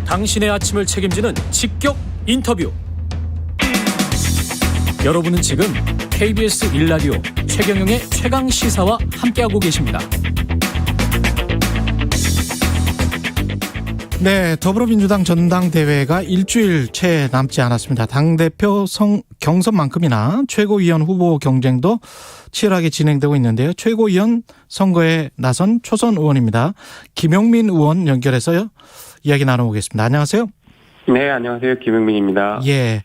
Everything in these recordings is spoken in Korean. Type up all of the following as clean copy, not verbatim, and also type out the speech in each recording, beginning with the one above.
당신의 아침을 책임지는 직격 인터뷰. 여러분은 지금 KBS 1라디오 최경영의 최강시사와 함께하고 계십니다. 네, 더불어민주당 전당대회가 일주일 채 남지 않았습니다. 당대표 경선만큼이나 최고위원 후보 경쟁도 치열하게 진행되고 있는데요. 최고위원 선거에 나선 초선 의원입니다. 김용민 의원 연결해서 이야기 나눠보겠습니다. 안녕하세요. 네, 안녕하세요. 김용민입니다. 예,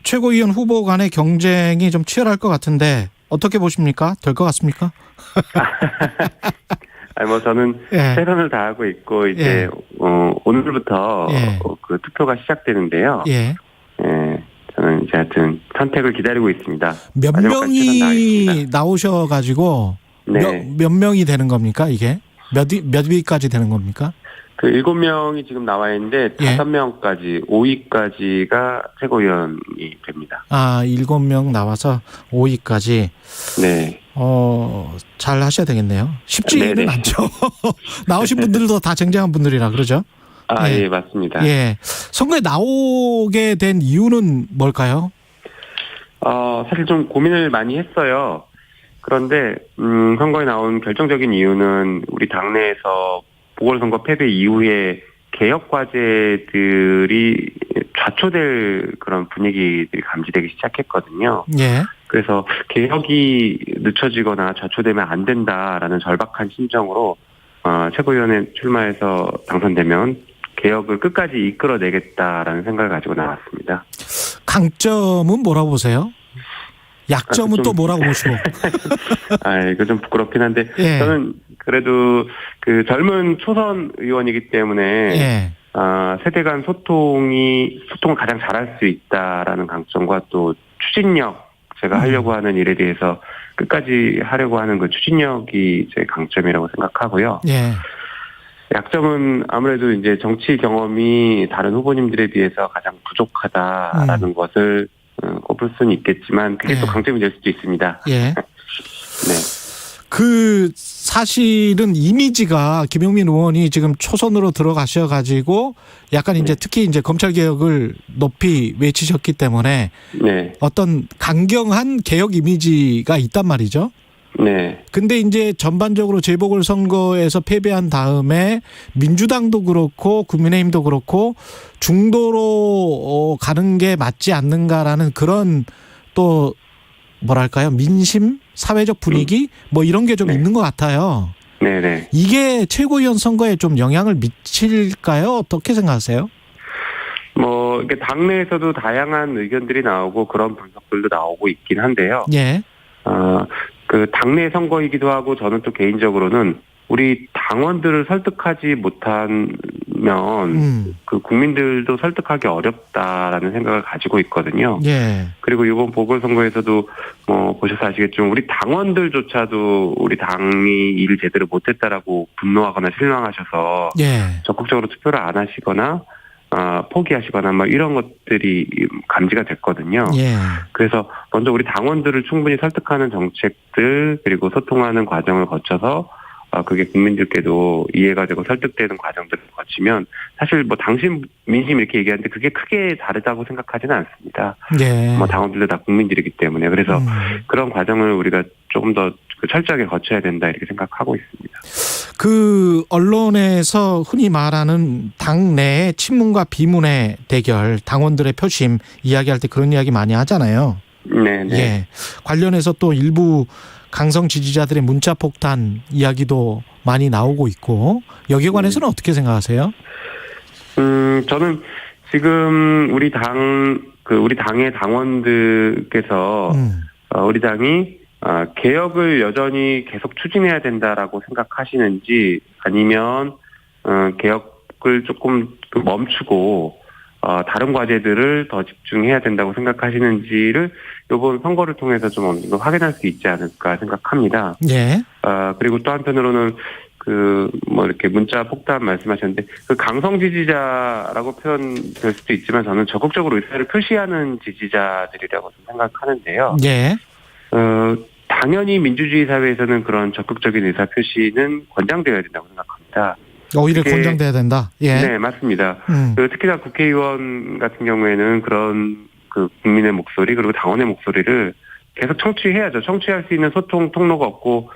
최고위원 후보 간의 경쟁이 좀 치열할 것 같은데 어떻게 보십니까? 될 것 같습니까? 저는 예. 최선을 다하고 있고 이제 오늘부터 그 투표가 시작되는데요. 예. 예, 저는 이제 하여튼 선택을 기다리고 있습니다. 몇 명이 나오셔가지고 네. 몇 명이 되는 겁니까? 이게 몇 위까지 되는 겁니까? 그 7명이 지금 나와 있는데 예. 5명까지 5위까지가 최고위원이 됩니다. 7명 나와서 5위까지. 네. 잘 하셔야 되겠네요. 쉽지는 네네. 않죠. 나오신 분들도 다 쟁쟁한 분들이라 그러죠. 예, 맞습니다. 예. 선거에 나오게 된 이유는 뭘까요? 사실 좀 고민을 많이 했어요. 그런데 선거에 나온 결정적인 이유는 우리 당내에서 보궐선거 패배 이후에 개혁 과제들이 좌초될 그런 분위기들이 감지되기 시작했거든요. 예. 그래서 개혁이 늦춰지거나 좌초되면 안 된다라는 절박한 심정으로 최고위원회 출마해서 당선되면 개혁을 끝까지 이끌어내겠다라는 생각을 가지고 나왔습니다. 강점은 뭐라고 보세요? 약점은 또 뭐라고 보시고? 이거 좀 부끄럽긴 한데 예. 저는 그래도 그 젊은 초선 의원이기 때문에 예. 세대 간 소통을 가장 잘할 수 있다라는 강점과 또 추진력, 제가 하려고 하는 일에 대해서 끝까지 하려고 하는 그 추진력이 제 강점이라고 생각하고요. 예. 약점은 아무래도 이제 정치 경험이 다른 후보님들에 비해서 가장 부족하다라는 것을 꼽을 수는 있겠지만 그게 또 강점이 될 수도 있습니다. 예. 네. 그 사실은 이미지가 김용민 의원이 지금 초선으로 들어가셔가지고 약간 이제 특히 이제 검찰 개혁을 높이 외치셨기 때문에 네. 어떤 강경한 개혁 이미지가 있단 말이죠. 네. 근데 이제 전반적으로 재보궐선거에서 패배한 다음에 민주당도 그렇고 국민의힘도 그렇고 중도로 가는 게 맞지 않는가라는 그런 또 뭐랄까요? 민심, 사회적 분위기 뭐 이런 게 좀 있는 것 같아요. 네네. 이게 최고위원 선거에 좀 영향을 미칠까요? 어떻게 생각하세요? 이게 당내에서도 다양한 의견들이 나오고 그런 분석들도 나오고 있긴 한데요. 예. 그 당내 선거이기도 하고 저는 또 개인적으로는 우리 당원들을 설득하지 못하면 그 국민들도 설득하기 어렵다라는 생각을 가지고 있거든요. 예. 그리고 이번 보궐선거에서도 보셔서 아시겠지만 우리 당원들조차도 우리 당이 일을 제대로 못했다라고 분노하거나 실망하셔서 예. 적극적으로 투표를 안 하시거나 포기하시거나 이런 것들이 감지가 됐거든요. 예. 그래서 먼저 우리 당원들을 충분히 설득하는 정책들 그리고 소통하는 과정을 거쳐서 그게 국민들께도 이해가 되고 설득되는 과정들을 거치면 사실 당신 민심 이렇게 얘기하는데 그게 크게 다르다고 생각하지는 않습니다. 예. 당원들도 다 국민들이기 때문에 그래서 그런 과정을 우리가 조금 더 철저하게 거쳐야 된다 이렇게 생각하고 있습니다. 그 언론에서 흔히 말하는 당내 친문과 비문의 대결, 당원들의 표심 이야기할 때 그런 이야기 많이 하잖아요. 네. 예. 관련해서 또 일부 강성 지지자들의 문자 폭탄 이야기도 많이 나오고 있고 여기에 관해서는 어떻게 생각하세요? 저는 지금 우리 당의 당원들께서 우리 당이 개혁을 여전히 계속 추진해야 된다라고 생각하시는지 아니면 개혁을 조금 멈추고 다른 과제들을 더 집중해야 된다고 생각하시는지를 이번 선거를 통해서 좀 어느 정도 확인할 수 있지 않을까 생각합니다. 예. 그리고 또 한편으로는 이렇게 문자 폭탄 말씀하셨는데 강성 지지자라고 표현될 수도 있지만 저는 적극적으로 의사를 표시하는 지지자들이라고 생각하는데요. 예. 당연히 민주주의 사회에서는 그런 적극적인 의사 표시는 권장되어야 된다고 생각합니다. 오히려 권장돼야 된다. 예. 네, 맞습니다. 특히나 국회의원 같은 경우에는 그런 그 국민의 목소리 그리고 당원의 목소리를 계속 청취해야죠. 청취할 수 있는 소통 통로가 없고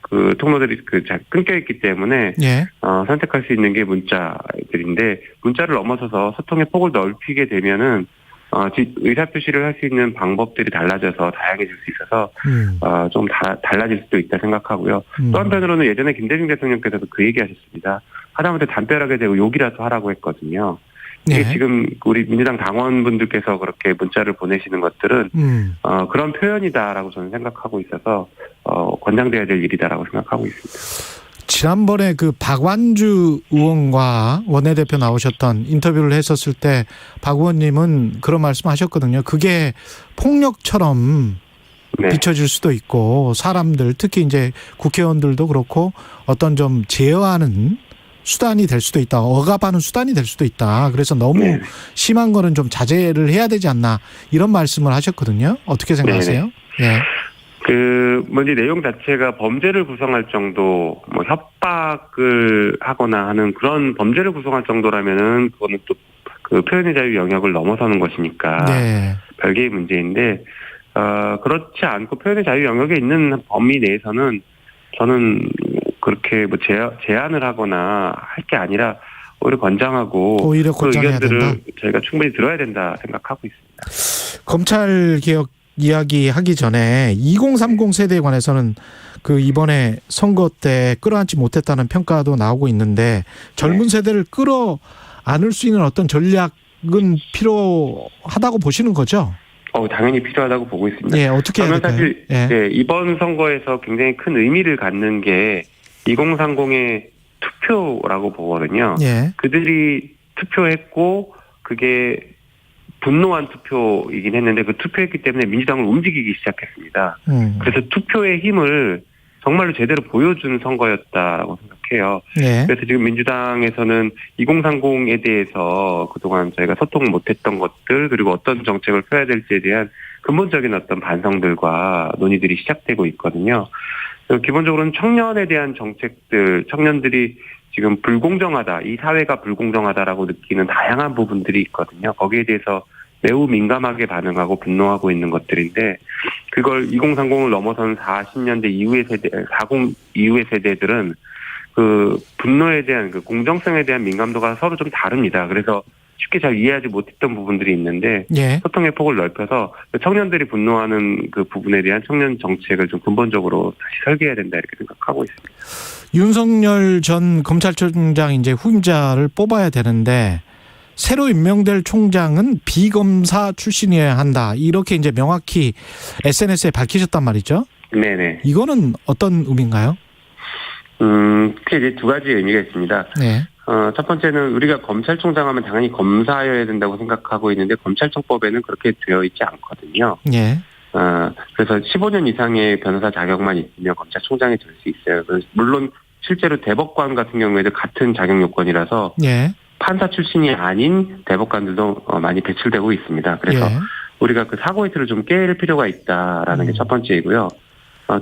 그 통로들이 끊겨 있기 때문에 예. 선택할 수 있는 게 문자들인데 문자를 넘어서서 소통의 폭을 넓히게 되면은 의사 표시를 할 수 있는 방법들이 달라져서 다양해질 수 있어서 좀 달라질 수도 있다 생각하고요. 또 한편으로는 예전에 김대중 대통령께서도 그 얘기하셨습니다. 하다못해 담벼락에 대고 욕이라도 하라고 했거든요. 이게 지금 우리 민주당 당원분들께서 그렇게 문자를 보내시는 것들은 그런 표현이다라고 저는 생각하고 있어서 권장돼야 될 일이다라고 생각하고 있습니다. 지난번에 그 박완주 의원과 원내대표 나오셨던 인터뷰를 했었을 때 박 의원님은 그런 말씀하셨거든요. 그게 폭력처럼 네. 비춰질 수도 있고 사람들 특히 이제 국회의원들도 그렇고 어떤 좀 제어하는 수단이 될 수도 있다. 억압하는 수단이 될 수도 있다. 그래서 너무 심한 거는 좀 자제를 해야 되지 않나 이런 말씀을 하셨거든요. 어떻게 생각하세요? 예. 먼저 내용 자체가 범죄를 구성할 정도, 협박을 하거나 하는 그런 범죄를 구성할 정도라면은 그거는 또 그 표현의 자유 영역을 넘어서는 것이니까 별개의 문제인데, 그렇지 않고 표현의 자유 영역에 있는 범위 내에서는 저는 그렇게 제한을 하거나 할 게 아니라 오히려 권장하고 오히려 그 권장해야 의견들을 된다. 저희가 충분히 들어야 된다 생각하고 있습니다. 검찰 개혁 이야기하기 전에 2030 세대에 관해서는 그 이번에 선거 때 끌어안지 못했다는 평가도 나오고 있는데 젊은 세대를 끌어안을 수 있는 어떤 전략은 필요하다고 보시는 거죠? 당연히 필요하다고 보고 있습니다. 예, 어떻게 해야 저는 될까요? 사실 이번 선거에서 굉장히 큰 의미를 갖는 게 2030의 투표라고 보거든요. 예. 그들이 투표했고 그게 분노한 투표이긴 했는데 그 투표했기 때문에 민주당을 움직이기 시작했습니다. 그래서 투표의 힘을 정말로 제대로 보여준 선거였다라고 생각해요. 예. 그래서 지금 민주당에서는 2030에 대해서 그동안 저희가 소통 못했던 것들 그리고 어떤 정책을 펴야 될지에 대한 근본적인 어떤 반성들과 논의들이 시작되고 있거든요. 기본적으로는 청년에 대한 정책들, 청년들이 지금 불공정하다, 이 사회가 불공정하다라고 느끼는 다양한 부분들이 있거든요. 거기에 대해서 매우 민감하게 반응하고 분노하고 있는 것들인데 그걸 2030을 넘어선 40년대 이후의 세대, 40 이후의 세대들은 그 분노에 대한 그 공정성에 대한 민감도가 서로 좀 다릅니다. 그래서 쉽게 잘 이해하지 못했던 부분들이 있는데 소통의 폭을 넓혀서 청년들이 분노하는 그 부분에 대한 청년 정책을 좀 근본적으로 다시 설계해야 된다 이렇게 생각하고 있습니다. 윤석열 전 검찰총장 이제 후임자를 뽑아야 되는데 새로 임명될 총장은 비검사 출신이어야 한다. 이렇게 이제 명확히 SNS에 밝히셨단 말이죠. 네네. 이거는 어떤 의미인가요? 크게 이제 두 가지 의미가 있습니다. 네. 첫 번째는 우리가 검찰총장 하면 당연히 검사여야 된다고 생각하고 있는데 검찰청법에는 그렇게 되어 있지 않거든요. 예. 그래서 15년 이상의 변호사 자격만 있으면 검찰총장이 될 수 있어요. 물론 실제로 대법관 같은 경우에도 같은 자격 요건이라서 판사 출신이 아닌 대법관들도 많이 배출되고 있습니다. 그래서 우리가 그 사고 이틀을 좀 깨일 필요가 있다라는 게 첫 번째이고요.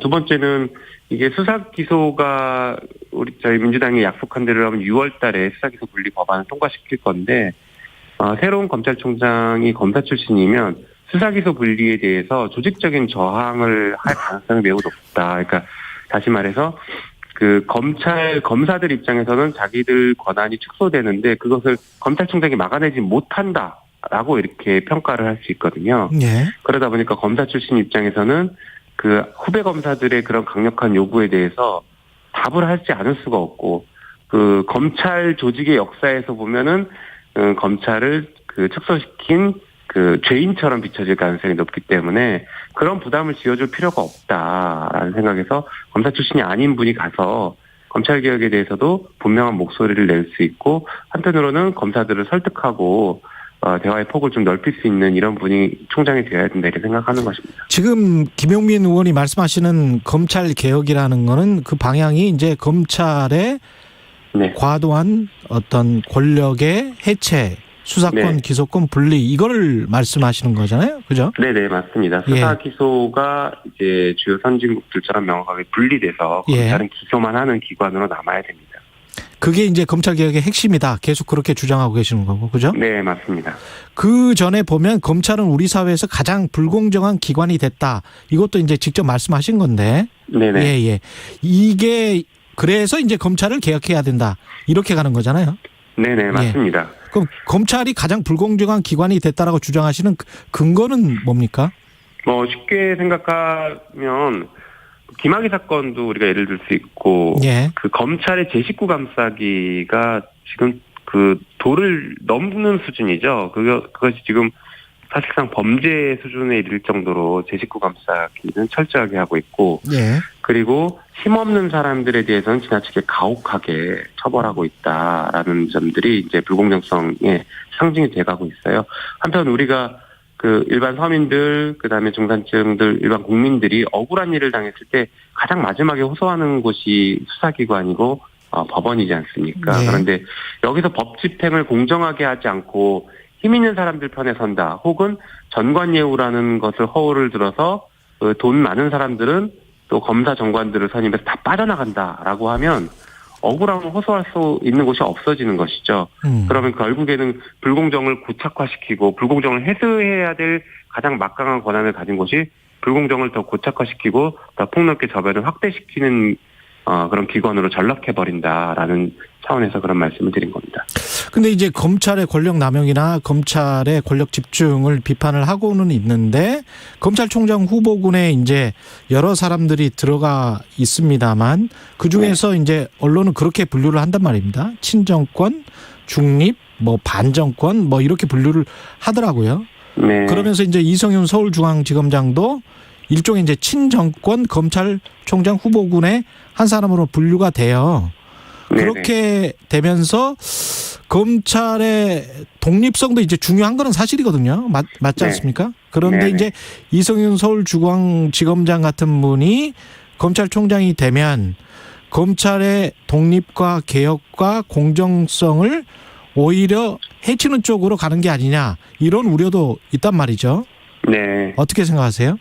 두 번째는 이게 수사 기소가 저희 민주당이 약속한 대로 하면 6월 달에 수사 기소 분리 법안을 통과시킬 건데 새로운 검찰총장이 검사 출신이면 수사 기소 분리에 대해서 조직적인 저항을 할 가능성이 매우 높다. 그러니까 다시 말해서 그 검사들 입장에서는 자기들 권한이 축소되는데 그것을 검찰총장이 막아내지 못한다라고 이렇게 평가를 할 수 있거든요. 그러다 보니까 검사 출신 입장에서는 그 후배 검사들의 그런 강력한 요구에 대해서 답을 하지 않을 수가 없고 그 검찰 조직의 역사에서 보면은 검찰을 그 축소시킨 그 죄인처럼 비춰질 가능성이 높기 때문에 그런 부담을 지어줄 필요가 없다라는 생각에서 검사 출신이 아닌 분이 가서 검찰 개혁에 대해서도 분명한 목소리를 낼 수 있고 한편으로는 검사들을 설득하고 대화의 폭을 좀 넓힐 수 있는 이런 분이 총장이 되어야 된다 이렇게 생각하는 것입니다. 지금 김용민 의원이 말씀하시는 검찰 개혁이라는 거는 그 방향이 이제 검찰의 과도한 어떤 권력의 해체, 수사권, 기소권 분리 이거를 말씀하시는 거잖아요, 그죠? 네네 맞습니다. 수사 기소가 이제 주요 선진국들처럼 명확하게 분리돼서 검찰은 기소만 하는 기관으로 남아야 됩니다. 그게 이제 검찰 개혁의 핵심이다. 계속 그렇게 주장하고 계시는 거고, 그죠? 네, 맞습니다. 그 전에 보면 검찰은 우리 사회에서 가장 불공정한 기관이 됐다. 이것도 이제 직접 말씀하신 건데. 네네. 예, 예. 이게 그래서 이제 검찰을 개혁해야 된다. 이렇게 가는 거잖아요. 네네, 맞습니다. 그럼 검찰이 가장 불공정한 기관이 됐다라고 주장하시는 근거는 뭡니까? 뭐 쉽게 생각하면 김학의 사건도 우리가 예를 들 수 있고, 예. 그 검찰의 제19 감싸기가 지금 그 도를 넘는 수준이죠. 그것이 지금 사실상 범죄 수준에 이를 정도로 제19 감싸기는 철저하게 하고 있고, 예. 그리고 힘없는 사람들에 대해서는 지나치게 가혹하게 처벌하고 있다라는 점들이 이제 불공정성의 상징이 돼가고 있어요. 한편 우리가 그 일반 서민들, 그다음에 중산층들, 일반 국민들이 억울한 일을 당했을 때 가장 마지막에 호소하는 곳이 수사기관이고 법원이지 않습니까? 네. 그런데 여기서 법 집행을 공정하게 하지 않고 힘 있는 사람들 편에 선다, 혹은 전관예우라는 것을 허울을 들어서 돈 많은 사람들은 또 검사 정관들을 선임해서 다 빠져나간다라고 하면 억울함을 호소할 수 있는 곳이 없어지는 것이죠. 그러면 결국에는 불공정을 고착화시키고 불공정을 해소해야 될 가장 막강한 권한을 가진 곳이 불공정을 더 고착화시키고 더 폭넓게 저변을 확대시키는 그런 기관으로 전락해버린다라는 차원에서 그런 말씀을 드린 겁니다. 근데 이제 검찰의 권력 남용이나 검찰의 권력 집중을 비판을 하고는 있는데 검찰총장 후보군에 이제 여러 사람들이 들어가 있습니다만 그 중에서 이제 언론은 그렇게 분류를 한단 말입니다. 친정권, 중립, 뭐 반정권, 뭐 이렇게 분류를 하더라고요. 네. 그러면서 이제 이성윤 서울중앙지검장도 일종의 이제 친정권 검찰총장 후보군의 한 사람으로 분류가 돼요. 그렇게 되면서 검찰의 독립성도 이제 중요한 거는 사실이거든요. 맞지 않습니까? 그런데 네네. 이제 이성윤 서울중앙지검장 같은 분이 검찰총장이 되면 검찰의 독립과 개혁과 공정성을 오히려 해치는 쪽으로 가는 게 아니냐, 이런 우려도 있단 말이죠. 네. 어떻게 생각하세요?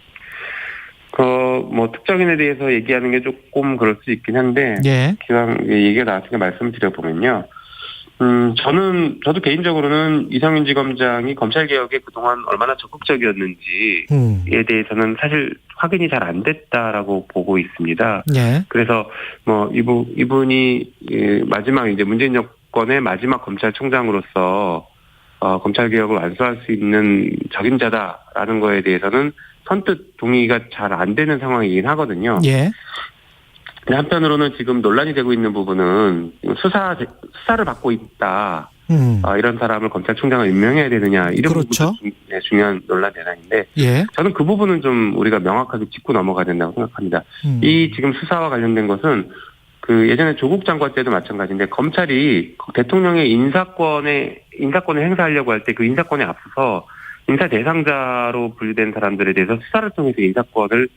뭐 특정인에 대해서 얘기하는 게 조금 그럴 수 있긴 한데, 예. 기왕 얘기가 나왔으니까 말씀을 드려보면요. 저도 개인적으로는 이성윤 지검장이 검찰개혁에 그동안 얼마나 적극적이었는지에 대해서는 사실 확인이 잘 안 됐다라고 보고 있습니다. 예. 그래서 뭐 이분이 마지막 이제 문재인 정권의 마지막 검찰총장으로서 검찰개혁을 완수할 수 있는 적임자다라는 거에 대해서는 선뜻 동의가 잘 안 되는 상황이긴 하거든요. 예. 근데 한편으로는 지금 논란이 되고 있는 부분은 수사를 받고 있다. 이런 사람을 검찰총장을 임명해야 되느냐, 이런 그렇죠. 부분도 중요한 논란 대상인데, 예. 저는 그 부분은 좀 우리가 명확하게 짚고 넘어가야 된다고 생각합니다. 이 지금 수사와 관련된 것은 그 예전에 조국 장관 때도 마찬가지인데, 검찰이 대통령의 인사권을 행사하려고 할 때 그 인사권에 앞서서 인사 대상자로 분류된 사람들에 대해서 수사를 통해서 인사권을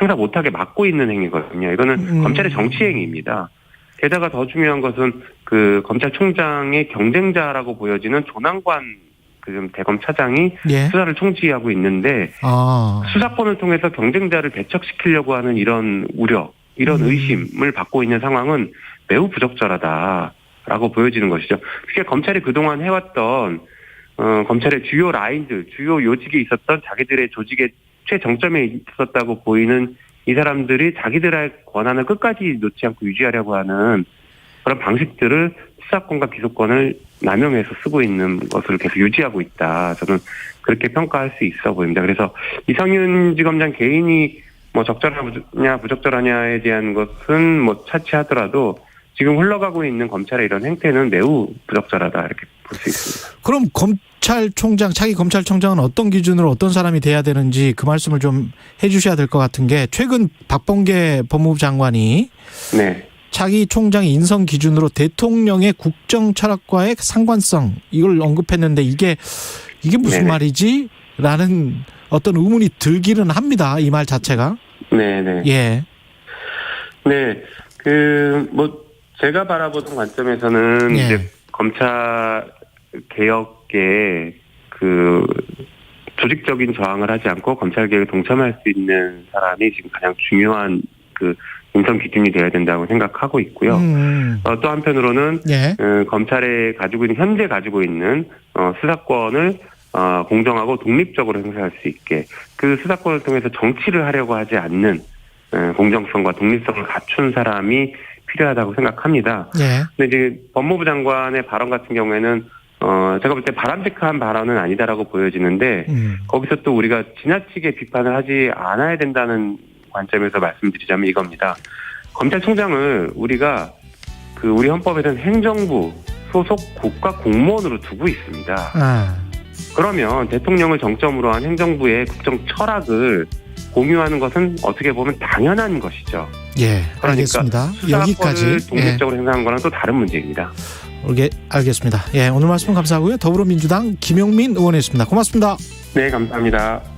행사 못하게 막고 있는 행위거든요. 이거는 검찰의 정치행위입니다. 게다가 더 중요한 것은 그 검찰총장의 경쟁자라고 보여지는 조남관 그 대검 차장이 예. 수사를 총지하고 있는데, 수사권을 통해서 경쟁자를 배척시키려고 하는 이런 우려, 이런 의심을 받고 있는 상황은 매우 부적절하다라고 보여지는 것이죠. 특히 검찰이 그동안 해왔던 검찰의 주요 라인들, 주요 요직에 있었던 자기들의 조직의 최정점에 있었다고 보이는 이 사람들이 자기들의 권한을 끝까지 놓지 않고 유지하려고 하는 그런 방식들을 수사권과 기소권을 남용해서 쓰고 있는 것을 계속 유지하고 있다. 저는 그렇게 평가할 수 있어 보입니다. 그래서 이성윤 지검장 개인이 뭐 적절하냐 부적절하냐에 대한 것은 뭐 차치하더라도 지금 흘러가고 있는 검찰의 이런 행태는 매우 부적절하다, 이렇게 볼 수 있습니다. 그럼 차기 검찰총장은 어떤 기준으로 어떤 사람이 돼야 되는지 그 말씀을 좀 해 주셔야 될 것 같은 게, 최근 박범계 법무부 장관이 네. 차기 총장의 인선 기준으로 대통령의 국정 철학과의 상관성, 이걸 언급했는데 이게 무슨 네네. 말이지? 라는 어떤 의문이 들기는 합니다. 이 말 자체가. 네네. 예. 네. 제가 바라보는 관점에서는 예. 이제 검찰 개혁에 그 조직적인 저항을 하지 않고 검찰 개혁에 동참할 수 있는 사람이 지금 가장 중요한 그 인선 기준이 되어야 된다고 생각하고 있고요. 또 한편으로는 예. 검찰에 현재 가지고 있는 수사권을 공정하고 독립적으로 행사할 수 있게 그 수사권을 통해서 정치를 하려고 하지 않는 공정성과 독립성을 갖춘 사람이 필요하다고 생각합니다. 예. 근데 이제 법무부 장관의 발언 같은 경우에는 제가 볼 때 바람직한 발언은 아니다라고 보여지는데 거기서 또 우리가 지나치게 비판을 하지 않아야 된다는 관점에서 말씀드리자면 이겁니다. 검찰총장을 우리가 우리 헌법에서는 행정부 소속 국가 공무원으로 두고 있습니다. 그러면 대통령을 정점으로 한 행정부의 국정 철학을 공유하는 것은 어떻게 보면 당연한 것이죠. 예, 그러니까 알겠습니다. 여기까지 독립적으로 행사하는 거는 또 다른 문제입니다. 알겠습니다. 예, 오늘 말씀 감사하고요. 더불어민주당 김용민 의원이었습니다. 고맙습니다. 네, 감사합니다.